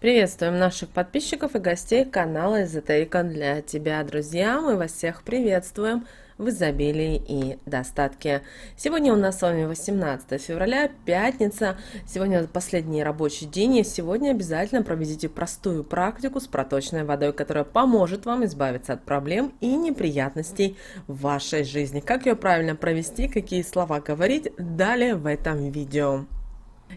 Приветствуем наших подписчиков и гостей канала Эзотерика для тебя, друзья. Мы вас всех приветствуем в изобилии и достатке. Сегодня у нас с вами 18 февраля, пятница. Сегодня последний рабочий день, и сегодня обязательно проведите простую практику с проточной водой, которая поможет вам избавиться от проблем и неприятностей в вашей жизни. Как ее правильно провести, какие слова говорить, далее в этом видео.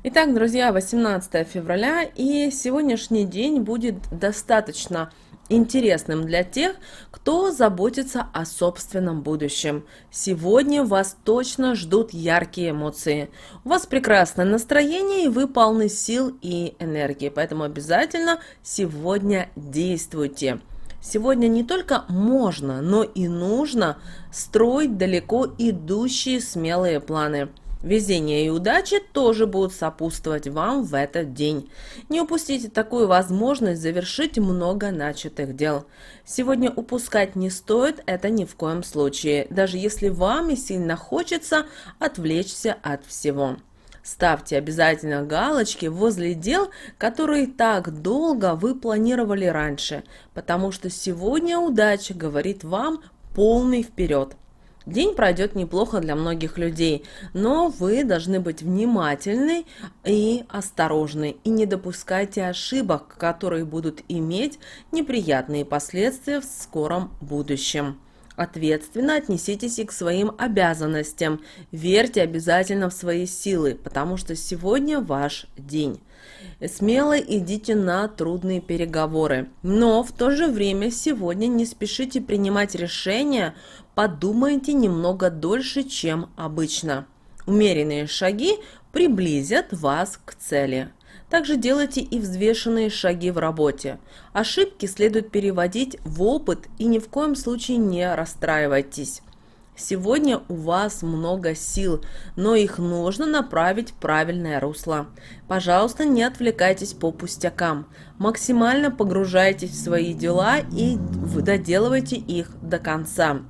Итак, друзья, 18 февраля, и сегодняшний день будет достаточно интересным для тех, кто заботится о собственном будущем. Сегодня вас точно ждут яркие эмоции. У вас прекрасное настроение, и вы полны сил и энергии, поэтому обязательно сегодня действуйте. Сегодня не только можно, но и нужно строить далеко идущие смелые планы. Везение и удача тоже будут сопутствовать вам в этот день. Не упустите такую возможность завершить много начатых дел. Сегодня упускать не стоит, это ни в коем случае, даже если вам и сильно хочется отвлечься от всего. Ставьте обязательно галочки возле дел, которые так долго вы планировали раньше, потому что сегодня удача говорит вам полный вперед. День пройдет неплохо для многих людей, но вы должны быть внимательны и осторожны, и не допускайте ошибок, которые будут иметь неприятные последствия в скором будущем. Ответственно отнеситесь и к своим обязанностям. Верьте обязательно в свои силы, потому что сегодня ваш день. Смело идите на трудные переговоры, но в то же время сегодня не спешите принимать решения, подумайте немного дольше, чем обычно. Умеренные шаги приблизят вас к цели. Также делайте и взвешенные шаги в работе. Ошибки следует переводить в опыт и ни в коем случае не расстраивайтесь. Сегодня у вас много сил, но их нужно направить в правильное русло. Пожалуйста, не отвлекайтесь по пустякам. Максимально погружайтесь в свои дела и доделывайте их до конца.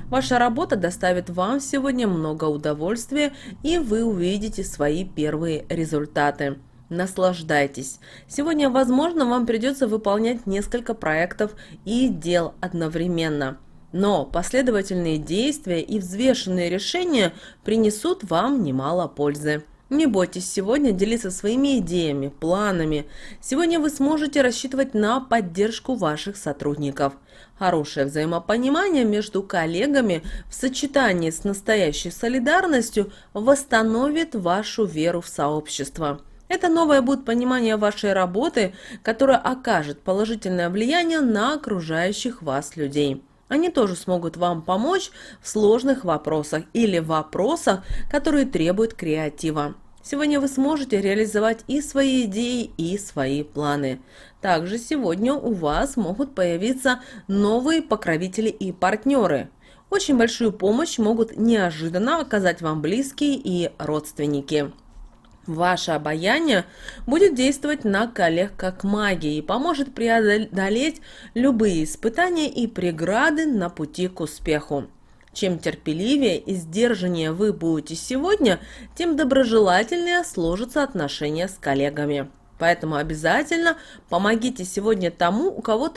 Ваша работа доставит вам сегодня много удовольствия, и вы увидите свои первые результаты. Наслаждайтесь. Сегодня, возможно, вам придется выполнять несколько проектов и дел одновременно. Но последовательные действия и взвешенные решения принесут вам немало пользы. Не бойтесь сегодня делиться своими идеями, планами. Сегодня вы сможете рассчитывать на поддержку ваших сотрудников. Хорошее взаимопонимание между коллегами в сочетании с настоящей солидарностью восстановит вашу веру в сообщество. Это новое будет понимание вашей работы, которое окажет положительное влияние на окружающих вас людей. Они тоже смогут вам помочь в сложных вопросах или вопросах, которые требуют креатива. Сегодня вы сможете реализовать и свои идеи, и свои планы. Также сегодня у вас могут появиться новые покровители и партнеры. Очень большую помощь могут неожиданно оказать вам близкие и родственники. Ваше обаяние будет действовать на коллег как магия и поможет преодолеть любые испытания и преграды на пути к успеху. Чем терпеливее и сдержаннее вы будете сегодня, тем доброжелательнее сложатся отношения с коллегами. Поэтому обязательно помогите сегодня тому, у кого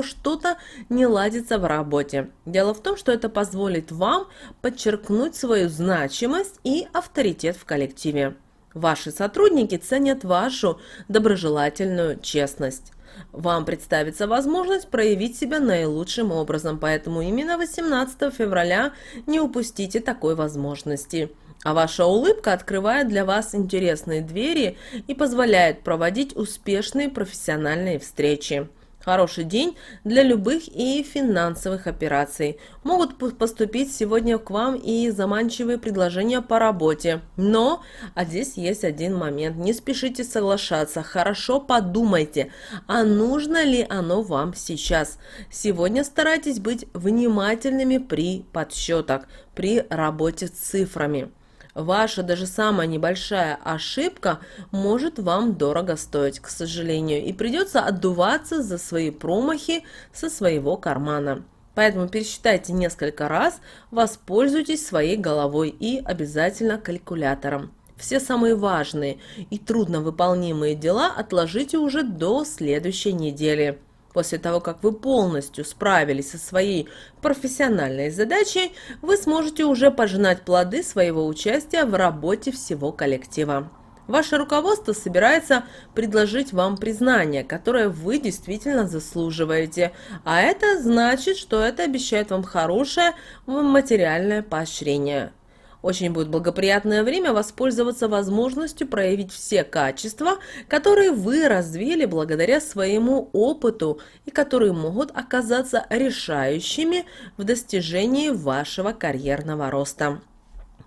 что-то не ладится в работе. Дело в том, что это позволит вам подчеркнуть свою значимость и авторитет в коллективе. Ваши сотрудники ценят вашу доброжелательную честность. Вам представится возможность проявить себя наилучшим образом, поэтому именно 18 февраля не упустите такой возможности. А ваша улыбка открывает для вас интересные двери и позволяет проводить успешные профессиональные встречи. Хороший день для любых и финансовых операций. Могут поступить сегодня к вам и заманчивые предложения по работе. Но, здесь есть один момент. Не спешите соглашаться. Хорошо подумайте, а нужно ли оно вам сейчас. Сегодня старайтесь быть внимательными при подсчетах, при работе с цифрами. Ваша даже самая небольшая ошибка может вам дорого стоить, к сожалению, и придется отдуваться за свои промахи со своего кармана. Поэтому пересчитайте несколько раз, воспользуйтесь своей головой и обязательно калькулятором. Все самые важные и трудновыполнимые дела отложите уже до следующей недели. После того, как вы полностью справились со своей профессиональной задачей, вы сможете уже пожинать плоды своего участия в работе всего коллектива. Ваше руководство собирается предложить вам признание, которое вы действительно заслуживаете, а это значит, что это обещает вам хорошее материальное поощрение. Очень будет благоприятное время воспользоваться возможностью проявить все качества, которые вы развили благодаря своему опыту и которые могут оказаться решающими в достижении вашего карьерного роста.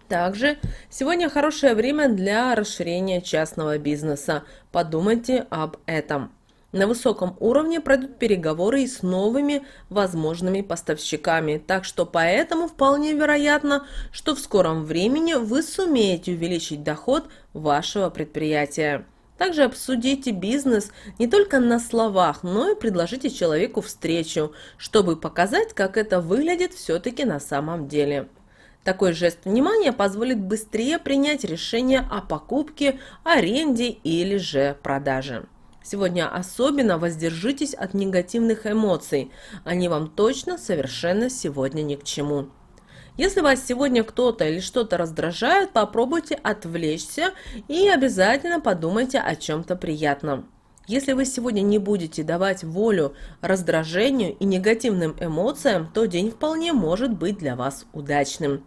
Также сегодня хорошее время для расширения частного бизнеса. Подумайте об этом. На высоком уровне пройдут переговоры и с новыми возможными поставщиками, так что поэтому вполне вероятно, что в скором времени вы сумеете увеличить доход вашего предприятия. Также обсудите бизнес не только на словах, но и предложите человеку встречу, чтобы показать, как это выглядит все-таки на самом деле. Такой жест внимания позволит быстрее принять решение о покупке, аренде или же продаже. Сегодня особенно воздержитесь от негативных эмоций, они вам точно совершенно сегодня ни к чему. Если вас сегодня кто-то или что-то раздражает, попробуйте отвлечься и обязательно подумайте о чем-то приятном. Если вы сегодня не будете давать волю раздражению и негативным эмоциям, то день вполне может быть для вас удачным.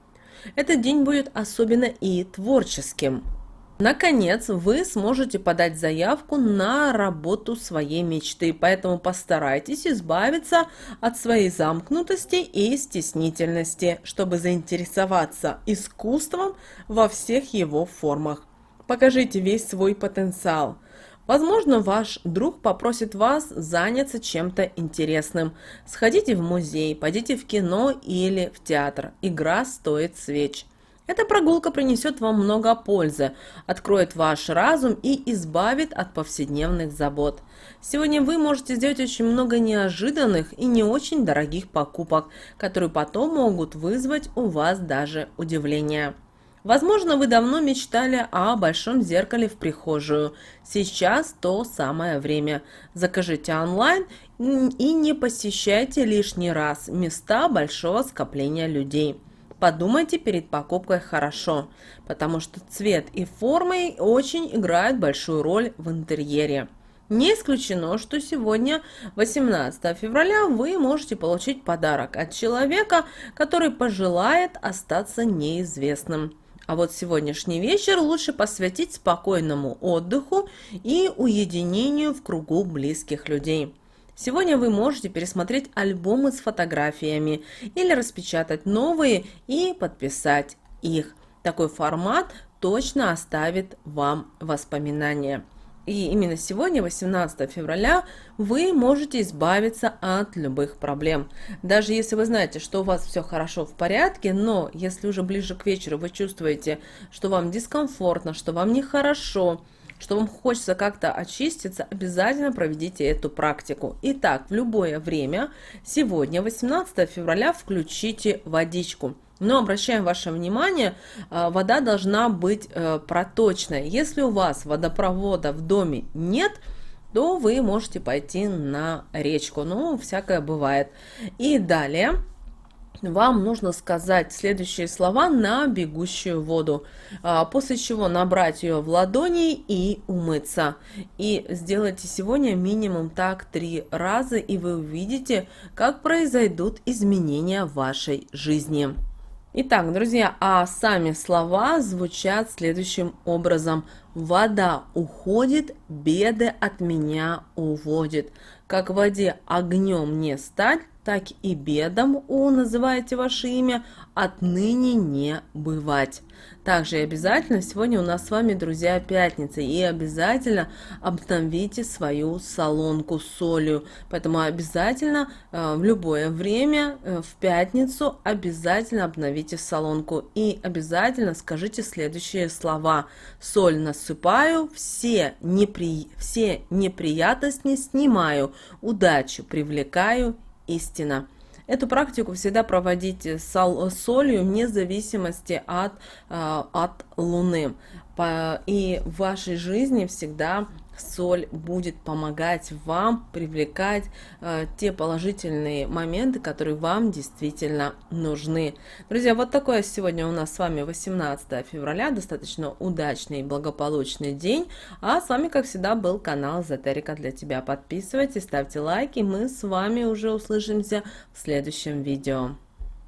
Этот день будет особенно и творческим. Наконец, вы сможете подать заявку на работу своей мечты, поэтому постарайтесь избавиться от своей замкнутости и стеснительности, чтобы заинтересоваться искусством во всех его формах. Покажите весь свой потенциал. Возможно, ваш друг попросит вас заняться чем-то интересным. Сходите в музей, пойдите в кино или в театр. Игра стоит свеч. Эта прогулка принесет вам много пользы, откроет ваш разум и избавит от повседневных забот. Сегодня вы можете сделать очень много неожиданных и не очень дорогих покупок, которые потом могут вызвать у вас даже удивление. Возможно, вы давно мечтали о большом зеркале в прихожую. Сейчас то самое время. Закажите онлайн и не посещайте лишний раз места большого скопления людей. Подумайте перед покупкой хорошо, потому что цвет и формы очень играют большую роль в интерьере. Не исключено, что сегодня, 18 февраля, вы можете получить подарок от человека, который пожелает остаться неизвестным. А вот сегодняшний вечер лучше посвятить спокойному отдыху и уединению в кругу близких людей. Сегодня вы можете пересмотреть альбомы с фотографиями или распечатать новые и подписать их. Такой формат точно оставит вам воспоминания. И именно сегодня, 18 февраля, вы можете избавиться от любых проблем. Даже если вы знаете, что у вас все хорошо в порядке, но если уже ближе к вечеру вы чувствуете, что вам дискомфортно, что вам нехорошо, что вам хочется как-то очиститься, обязательно проведите эту практику. Итак, в любое время, сегодня, 18 февраля, включите водичку. Но обращаем ваше внимание, вода должна быть проточной. Если у вас водопровода в доме нет, то вы можете пойти на речку. Ну, всякое бывает. И далее вам нужно сказать следующие слова на бегущую воду, после чего набрать ее в ладони и умыться. И сделайте сегодня минимум так 3 раза, и вы увидите, как произойдут изменения в вашей жизни. Итак, друзья, а сами слова звучат следующим образом. Вода уходит, беды от меня уводит. Как в воде огнем не стать, так и бедам, называете ваше имя, отныне не бывать. Также обязательно сегодня у нас с вами, друзья, пятница, и обязательно обновите свою солонку солью. Поэтому обязательно в любое время в пятницу обязательно обновите солонку и обязательно скажите следующие слова. Соль насыпаю, все неприятности снимаю, удачу привлекаю, истина. Эту практику всегда проводите с солью вне зависимости от Луны. и в вашей жизни всегда соль будет помогать вам привлекать те положительные моменты, которые вам действительно нужны. Друзья, вот такое сегодня у нас с вами 18 февраля, достаточно удачный и благополучный день. А с вами, как всегда, был канал Эзотерика для тебя. Подписывайтесь, ставьте лайки, мы с вами уже услышимся в следующем видео.